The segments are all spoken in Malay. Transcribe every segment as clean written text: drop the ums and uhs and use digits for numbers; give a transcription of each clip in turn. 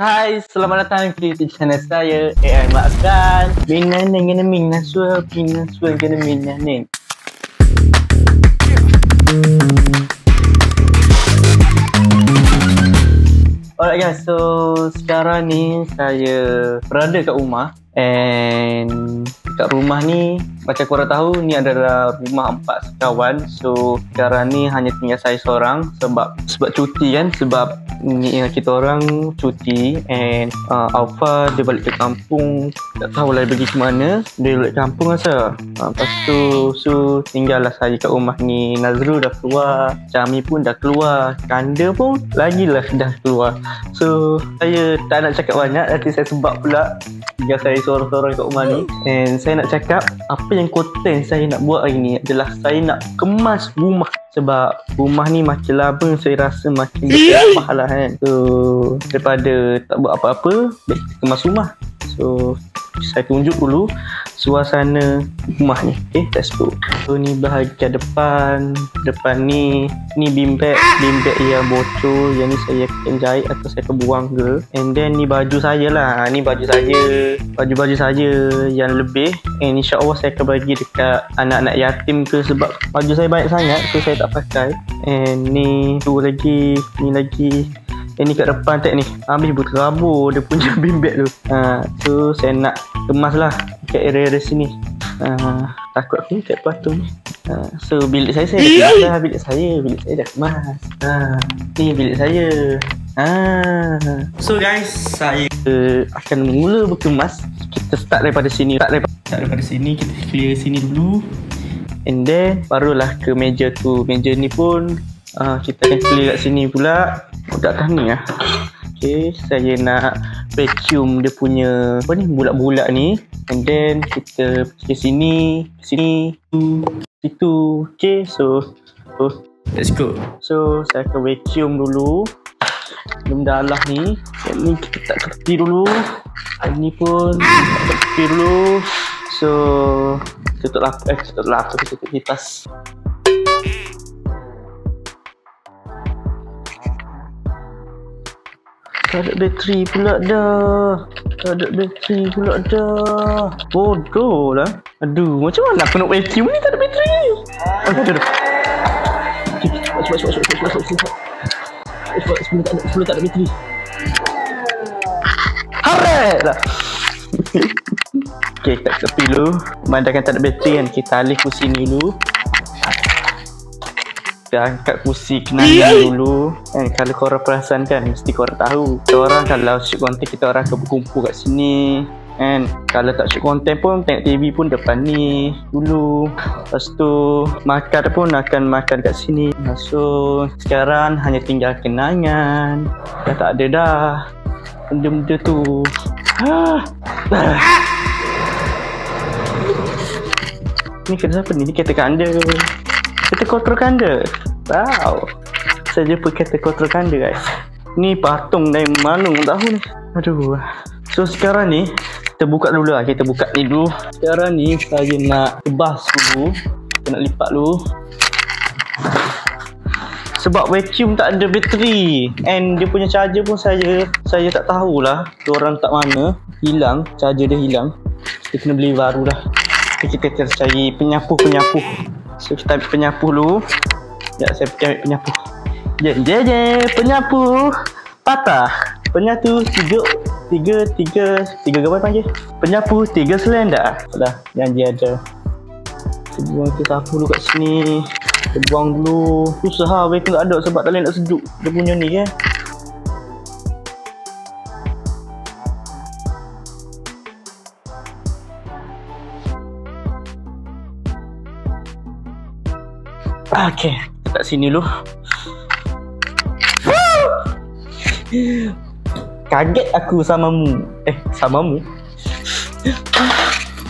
Hai, selamat datang di YouTube channel saya AI Maafkan. Minang dengan minang suara, minang suara dengan minang ni. Alright guys, so sekarang ni saya berada kat rumah. And kat rumah ni, macam korang tahu, ni adalah rumah 4 sekawan. So sekarang ni hanya tinggal saya seorang sebab cuti kan. Sebab ni kita orang cuti. And Alfa dia balik ke kampung, tak tahulah dia pergi ke mana. Dia balik kampung rasa. Lepas tu so tinggallah saya kat rumah ni. Nazrul dah keluar, Cami pun dah keluar, Kanda pun lagilah dah keluar. So saya tak nak cakap banyak, nanti saya sebab pula tinggal saya seorang-seorang kat rumah ni. And saya nak cakap apa yang konten saya nak buat hari ni adalah saya nak kemas rumah. Sebab rumah ni makin lama saya rasa makin berkembang lah kan. So daripada tak buat apa-apa, baik kemas rumah. So saya tunjuk dulu suasana rumah ni. Okay, let's go. So ni bahagian depan. Depan ni bimbek yang bocor. Yang ni saya akan jahit atau saya akan buang ke. And then ni baju saya lah. Ni baju saya, baju-baju saya yang lebih. And insyaAllah saya akan bagi dekat anak-anak yatim ke. Sebab baju saya banyak sangat, so saya tak pakai. And ni tu lagi, ni lagi. Ni kat depan tak ni, habis berterabur dia punya bimbek tu. So saya nak kemas lah kat area sini. Takut aku kat patung ni. So bilik saya dah kemas dah. Bilik saya dah kemas. Ni bilik saya. So guys, saya akan mula berkemas. Kita start daripada sini. Daripada sini kita clear sini dulu. And then barulah ke meja tu. Meja ni pun kita akan clear kat sini pula. Budak ni lah. Okay, saya nak vacuum dia punya apa ni, bulat-bulat ni. And then kita ke sini, situ. Okay, so let's go. So saya akan vacuum dulu benda lah ni. Yang ni kita tak kerti dulu. Ini pun tak kerti dulu. So tutup kipas. Tak ada bateri pula dah. Bodoh lah. Aduh, macam mana aku nak vacuum ni tak ada bateri. Aduh. Sebelum tak ada bateri. Harat lah. Okay, kita tepi dulu. Memandangkan tak ada bateri kan, kita alih kursi ni dulu. Kita angkat kursi kenangan dulu. And kalau korang perasan kan, mesti korang tahu, kita orang kalau shoot konten, kita orang akan berkumpul kat sini. And kalau tak shoot konten pun, tengok TV pun depan ni dulu. Lepas tu makan pun akan makan kat sini. So sekarang hanya tinggal kenangan. Dah tak ada dah benda-benda tu. Ni kereta siapa ni? Ni kereta Kanda. Kereta kontrol Kanda. Wow, saya jumpa kereta kontrol Kanda guys. Ni patung dari mana tak tahu ni. Aduh. So sekarang ni kita buka dulu lah. Kita buka ni dulu. Sekarang ni saya nak tebas dulu. Kita nak lipat dulu. Sebab vacuum tak ada bateri. And dia punya charger pun saya tak tahulah diorang tak mana. Hilang, charger dia hilang. Kita kena beli baru dah. Kita cari penyapu. So kita ambil penyapu dulu. Sekejap saya ambil penyapu. Penyapu patah. Penyapu tiga apa panggil? Penyapu 3 selendar. Dah, janji ada. Kita buang ke sapu dulu kat sini. Kita buang dulu. Susah vacuum tak ada sebab tak boleh nak sejuk dia punya ni kan. Okay, kat sini dulu. Kaget aku samamu. Samamu?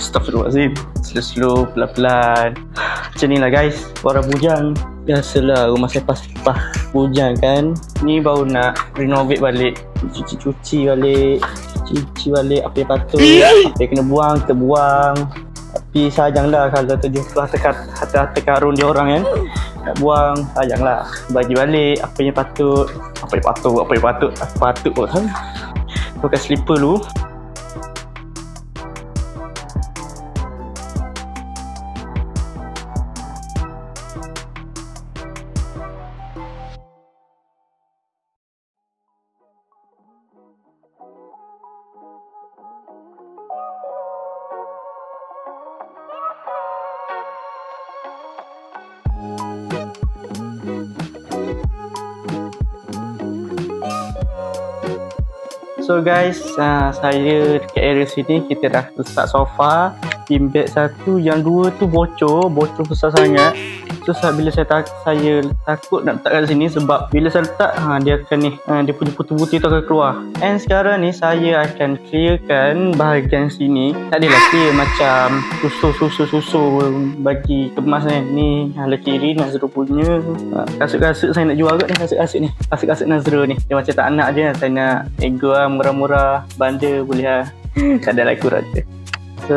Astaghfirullahaladzim. Slow, pelan-pelan. Macam ni lah guys, orang bujang. Biasalah rumah saya pas bujang kan. Ni baru nak renovate balik. Cuci balik. Apa yang patut, apa yang kena buang, kita buang. Tapi sayanglah kalau terjumpa harta karun dia orang kan, nak buang, sayanglah. Bagi balik apa yang patut. Apa yang patut pun tahu. Pakai slipper dulu. So guys, saya dekat area sini kita dah letak sofa, bean bed satu, yang dua tu bocor besar sangat. So bila saya takut nak letak kat sini sebab bila saya letak dia akan ni, dia punya putih-putih tu akan keluar. And sekarang ni saya akan clearkan bahagian sini. Tak adalah clear macam susu bagi kemas ni. Hala kiri Nazro punya. Kasut-kasut saya nak jual kot ni, kasut-kasut ni. Kasut-kasut Nazro ni. Dia macam tak nak je, saya nak ego murah-murah, banda boleh lah. Tak ada lah, kurang je. So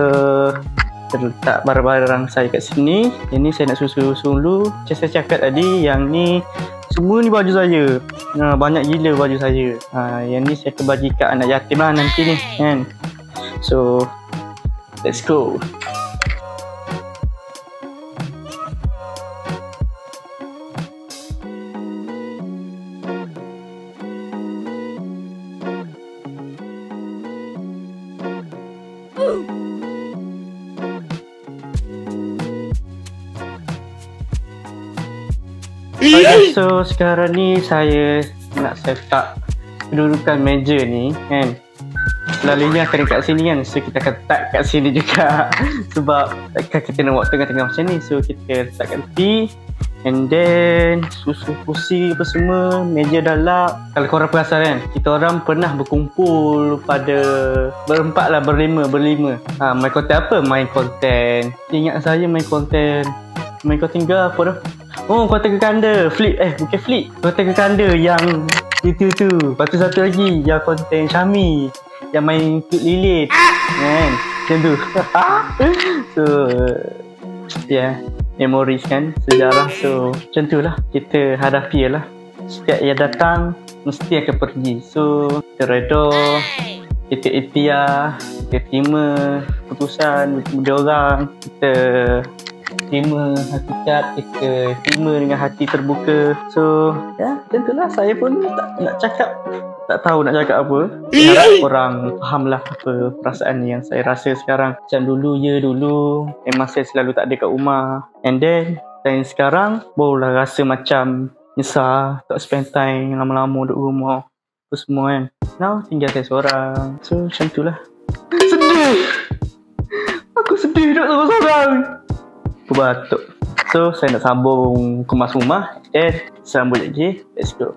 terletak barang-barang saya kat sini. Ini saya nak susun dulu. Macam saya cakap tadi, yang ni semua ni baju saya. Banyak gila baju saya. Yang ni saya akan bagi kat anak yatim lah nanti ni kan. So let's go. Okay, so sekarang ni saya nak set up kedudukan meja ni kan. Selalunya akan dekat sini kan, so kita akan letak kat sini juga. Sebab takkan kita nak buat tengah-tengah macam ni. So kita letak kat tepi. And then susun kursi apa semua, meja dah lap. Kalau korang perasan kan, kita orang pernah berkumpul pada berempat lah, berlima. Main konten apa? Main konten, ingat saya main konten ke apa dah? Oh, konten kekanda, bukan flip, konten kekanda yang itu tu. Lepas tu satu lagi yang konten Syami yang main kut lilit kan, macam tu. So yeah, memories kan, sejarah. So macam tu lah kita hadapi lah. Setiap yang datang mesti akan pergi. So kita redha, kita ikhtiar, kita terima keputusan dia orang, kita terima hakikat, kita terima dengan hati terbuka. So ya, tentulah saya pun tak tahu nak cakap apa. Saya harap korang faham lah apa perasaan yang saya rasa sekarang. Macam dulu memang saya selalu tak ada kat rumah. And then sekarang barulah rasa macam nyesal tak spend time lama-lama duduk rumah apa semua kan. Now tinggal saya seorang. So macam tu lah. Sedih. Aku sedih duduk seorang. Aku batuk. So saya nak sambung kemas rumah. And sambung lagi. Let's go.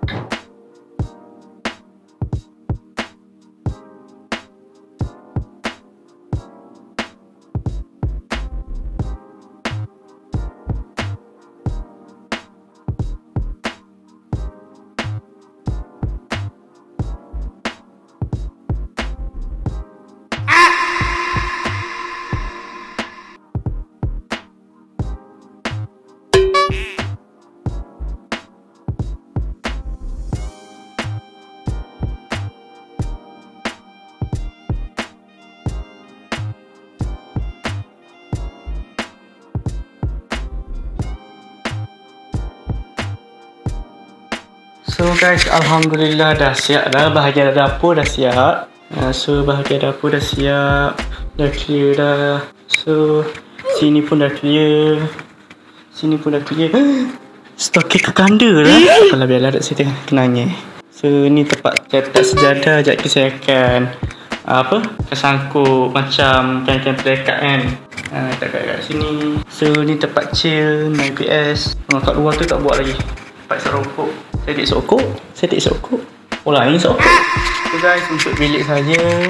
So guys, alhamdulillah dah siap dah. Bahagian dapur dah siap. So bahagian dapur dah siap. Dah clear dah. So sini pun dah clear. Sini pun dah clear. Stokek kekanda lah. Apalah, biarlah dah saya tengah kenanya. So ni tempat letak sejadah. Sekejap saya akan kesangkut macam kain-kain pelekat kan. Letak kat sini. So ni tempat chill, main PS. Kat luar tu tak buat lagi. Tempat serokok. Saya tak sokok. Oh lah, ini sokok. So guys, untuk bilik saya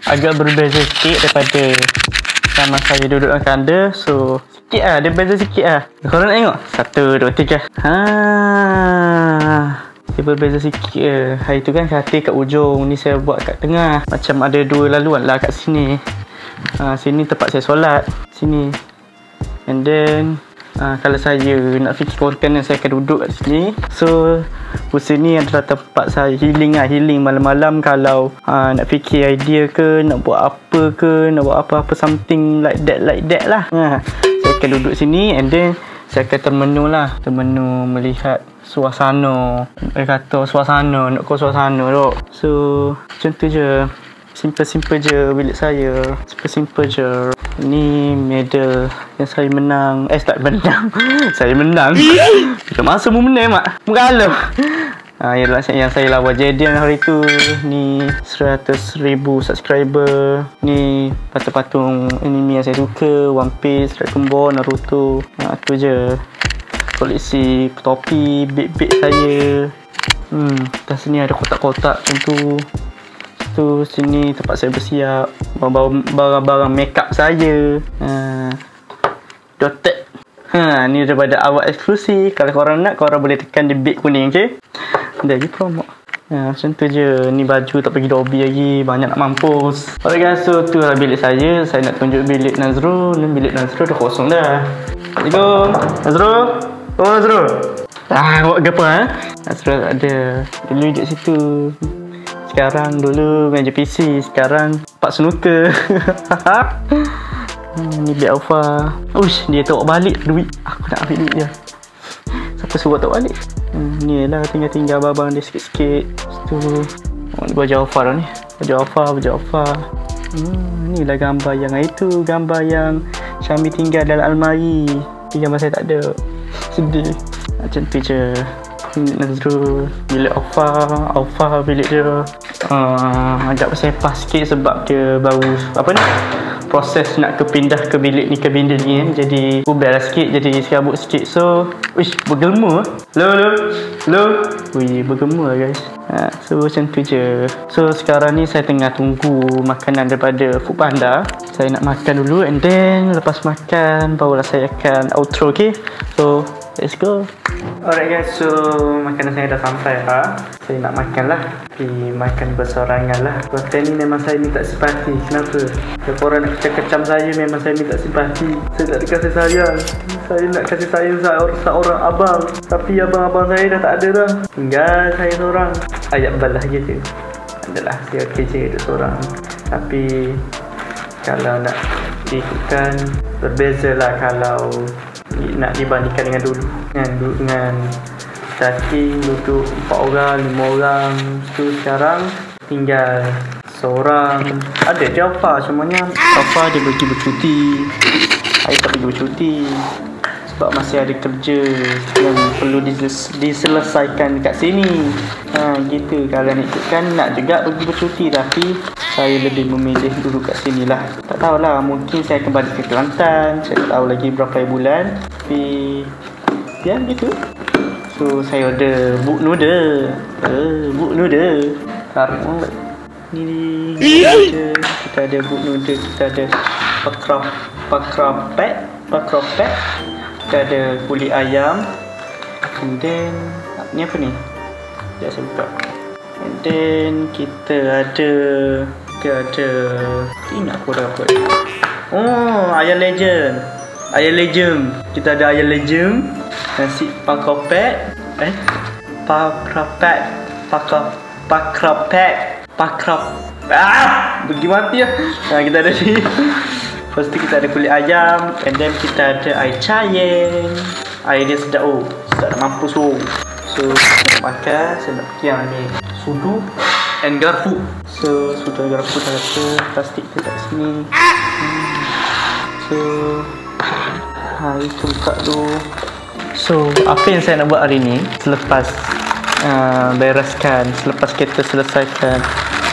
agak berbeza sikit daripada sama saya duduk dalam kanda. So sikit lah, dia beza sikit lah. Korang nak tengok? 1, 2, 3. Dia berbeza sikit. Hari tu kan katil kat ujung, ni saya buat kat tengah. Macam ada dua laluan lah kat sini. Sini tempat saya solat, sini. And then Kalau saya nak fikir konten, saya akan duduk kat sini. So kursi ni adalah tempat saya healing malam-malam. Kalau nak fikir idea ke, nak buat apa ke, nak buat apa-apa something like that lah. Saya akan duduk sini and then saya akan termenung melihat suasana. Kata suasana, nak kau suasana dok. So macam tu je. Simple je bilik saya. Simple je. Ni medal yang saya menang. Tak menang. Saya menang. Kita masa mu menang mak. Mu kalah. Yang saya lawan Jadian hari tu. Ni 100,000 subscriber. Ni patung-patung anime yang saya suka. One Piece, Dragon Ball, Naruto. Tu je. Koleksi topi, beg-beg saya. Atas sini ada kotak-kotak macam tu. Tu sini tempat saya bersiap, barang-barang makeup saya. Dotet. Ni daripada awak eksklusif. Kalau korang nak, korang boleh tekan di beg kuning, okey? Dah lagi promo. Macam tu je. Ni baju tak pergi lobby lagi, banyak nak mampus. Alright guys, so tu lah bilik saya. Saya nak tunjuk bilik Nazrul. Bilik Nazrul dah kosong dah. Assalamualaikum Nazrul. Oh Nazrul. Buat apa Nazrul ada. Dulu duduk situ. Sekarang dulu meja PC, sekarang pak snooker. Ni beg Alpha. Uish, dia tahu balik duit. Aku nak ambil duit dia. Siapa suruh tahu balik? Ni lah tinggal abang dia sikit-sikit. Tu ni baju Alpha dah ni. Baju Alpha. Ni lah gambar yang itu, gambar yang Syami tinggal dalam almari. Gambar saya tak ada. Sedih. Macam tu je. Bilik Nazrul, bilik Alpha bilik dia. Agak bersepah sikit sebab dia baru proses nak pindah ke bilik ni kan. Jadi ubah lah sikit, jadi serabut sikit. So bergelma. Hello. Bergelma guys. So macam tu je. So sekarang ni saya tengah tunggu makanan daripada Foodpanda. Saya nak makan dulu and then lepas makan barulah saya akan outro, okay? So let's go. Alright guys, so makanan saya dah sampai lah. Saya nak makan lah. Tapi makan bersorangan lah. Konten ni memang saya minta simpati. Kenapa? Kalau korang nak kecam-kecam saya, memang saya minta simpati. Saya tak ada kasih sayang. Saya nak kasih sayang seorang abang. Tapi abang-abang saya dah tak ada dah. Tinggal saya seorang. Ayat balah gitu. Adalah saya kerja duduk seorang. Tapi kalau nak diikutkan, berbeza lah kalau nak dibandingkan dengan dulu. Dengan starting duduk 4 orang, 5 orang. Tu sekarang tinggal seorang. Ada je Alpha, semuanya Alpha dia pergi bercuti. Saya tak pergi bercuti sebab masih ada kerja yang perlu diselesaikan dekat sini. Gitu. Kalau nak ikutkan, nak juga pergi bercuti, tapi saya lebih memilih duduk kat sini lah. Tak tahulah, mungkin saya akan balik ke Kelantan. Saya tak tahu lagi berapa bulan. Tapi ya gitu. So saya order book noodle. Tarik banget. Ni kita ada book noodle, kita ada pakropet. Kita ada kulit ayam. And then ni apa ni? Sekejap saya buka. And then kita ada ingat aku dah apa. Ayam legend. Kita ada ayam legend. Nasi pakropet. Pergi mati lah. Kita ada ni. Lepas tu kita ada kulit ayam. And then kita ada air cayeng. Air dia sedap. Sedap mampus. So saya nak makan. Saya nak pergi ambil sudu and garpu. So sudu dan garpu dah ada. Plastik tu kat sini. So itu buka dulu. So apa yang saya nak buat hari ni, selepas selepas kita selesaikan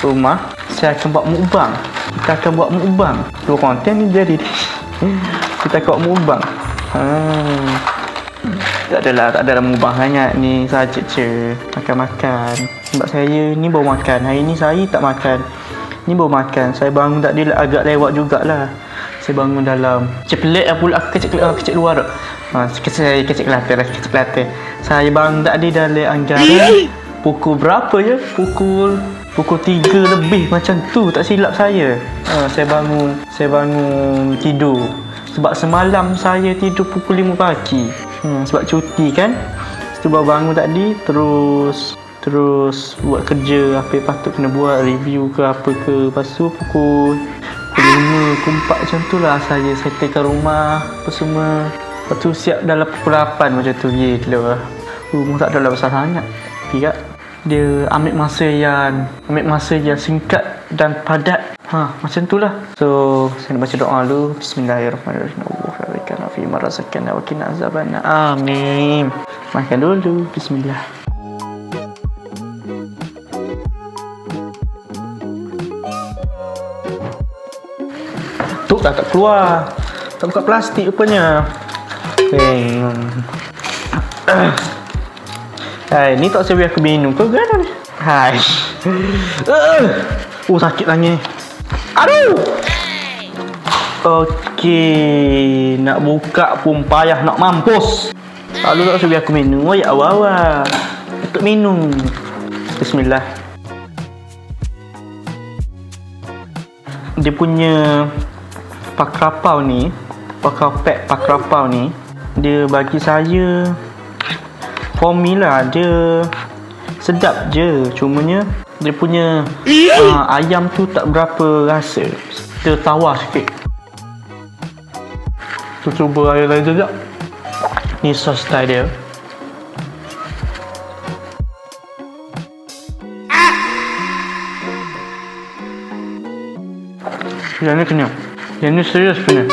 rumah, saya akan buat mukbang. Kita akan buat mukbang. Dua konten ni jadi. Kita akan buat mukbang. Tak adalah mukbang sangat ni, saja je makan-makan. Sebab saya ni baru makan. Hari ni saya tak makan. Ni baru makan. Saya bangun tadi agak lewat jugalah. Saya bangun dalam kecil pula. Kecil luar tak. Kecil Kelantan. Saya bangun tadi dalam anggaran pukul berapa je? Pukul 3 lebih macam tu, tak silap saya. Saya bangun tidur. Sebab semalam saya tidur pukul 5 pagi. Sebab cuti kan. Lepas tu baru bangun tadi, terus buat kerja apa yang patut kena buat, review ke apa ke. Lepas tu pukul 5 ke 4 macam tu lah saya settlekan rumah apa semua. Lepas tu siap dalam pukul 8 macam tu. Gila lah. Rumah tak adalah besar sangat, tapi kat dia ambil masa yang singkat dan padat. Macam tu lah. So saya nak baca doa dulu. Bismillahirrahmanirrahim. Allahumma fi ma razaqtana wa qina azabannar. Amin. Makan dulu. Bismillah. Tu tak keluar. Tak buka plastik rupanya. Hai, ni tak sebi aku minum. Kau kan? Hai. Sakit tangan. Aduh. Okey, nak buka pun payah nak mampus. Lalu tak sebi aku minum. Ya Allah. Untuk minum. Bismillah. Dia punya pak rapau ni, pak rapau ni, dia bagi saya for me lah, dia sedap je. Cumanya dia punya ayam tu tak berapa rasa. Dia tawar sikit. Tu cuba air lain sekejap. Ni sos style dia. Yang ni kenyang. Yang ni serius kenyang.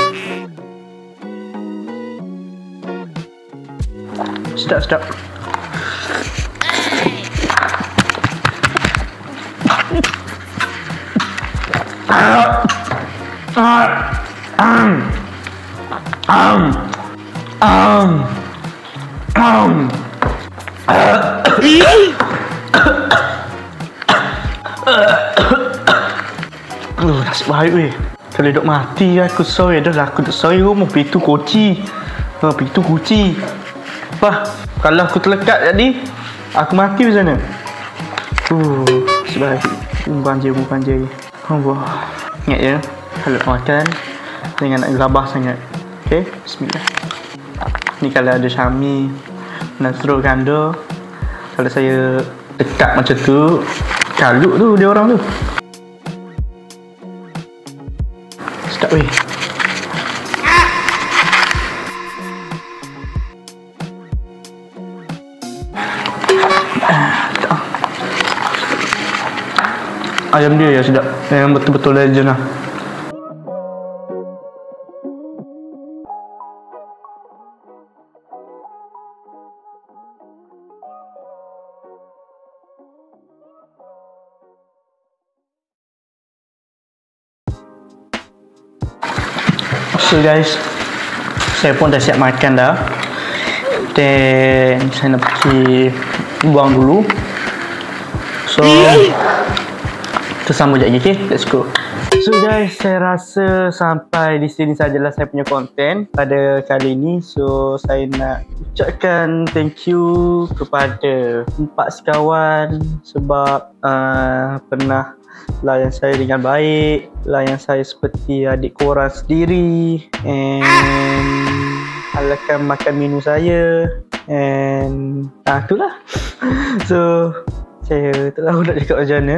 Sedap. Nasib baik weh. Kalau duk mati aku sorry dah lah. Aku duk sorry rumah pintu kunci. Pintu kunci. Kalau aku terlekat tadi, aku mati di sana. Nasib baik. Banjir. Allah. Ingat ya, kalau makan jangan nak gelabah sangat. Okay, bismillah. Ni kalau ada Syami, Nasrul Ganda, kalau saya dekat macam tu, caluk tu dia orang tu. Sedap weh. Ayam dia ya sedap. Yang betul-betul legend lah. So guys, saya pun dah siap makan dah. Dan saya nak pergi buang dulu. So kita sambung lagi, okay? Let's go. So guys, saya rasa sampai di sini sajalah saya punya konten pada kali ini. So saya nak ucapkan thank you kepada 4 sekawan sebab pernah layan saya dengan baik, layan saya seperti adik korang sendiri, and halakan makan minum saya, and itulah. So saya tak tahu nak cakap macam mana.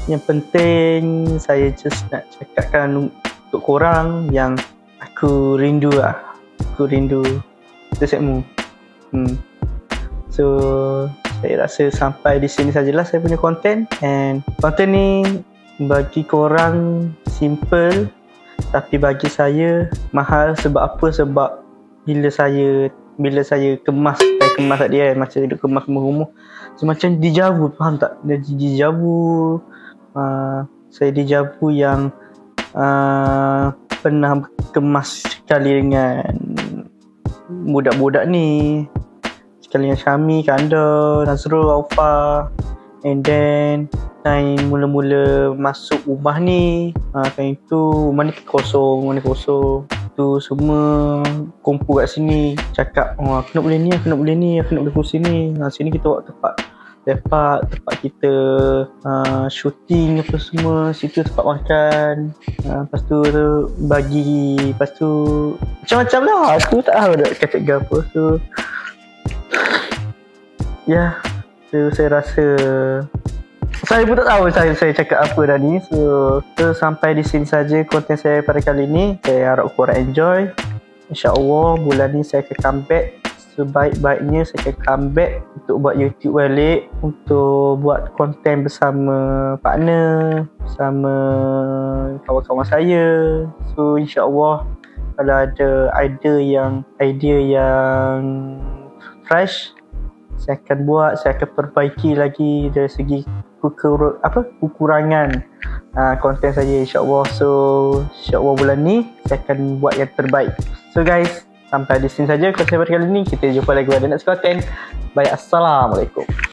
Yang penting saya just nak cakapkan untuk korang yang aku rindu lah. Aku rindu sesatmu. So saya rasa sampai di sini sajalah saya punya konten. And konten ni bagi korang simple, tapi bagi saya mahal. Sebab apa? Sebab bila saya kemas tadi macam duduk kemas rumah, semacam dejavu, faham tak? Dejavu. Saya dejavu yang pernah kemas sekali dengan budak-budak ni, sekali dengan Syami, Kanda, Nazrul, Aufa, and then time mula-mula masuk rumah ni, time tu rumah ni kosong, tu semua kumpul kat sini, cakap aku nak boleh ni, aku nak boleh kursi ni, sini kita buat tempat lepak, tempat kita shooting apa semua, situ tempat makan, lepas tu bagi, lepas tu macam-macam lah. Aku tak tahu nak cakap apa. So ya, so saya rasa saya pun tak tahu saya cakap apa dah ni. So sampai di sini saja konten saya pada kali ini. Saya harap korang enjoy. InsyaAllah bulan ni saya akan comeback sebaik-baiknya. Saya akan comeback untuk buat YouTube balik, untuk buat konten bersama partner, bersama kawan-kawan saya. So insyaAllah kalau ada idea yang fresh, saya akan buat, saya akan perbaiki lagi dari segi kekurangan konten saya, insyaAllah. So insyaAllah bulan ni saya akan buat yang terbaik. So guys, sampai di sini saja konten pada kali ini. Kita jumpa lagi pada next konten. Bye, assalamualaikum.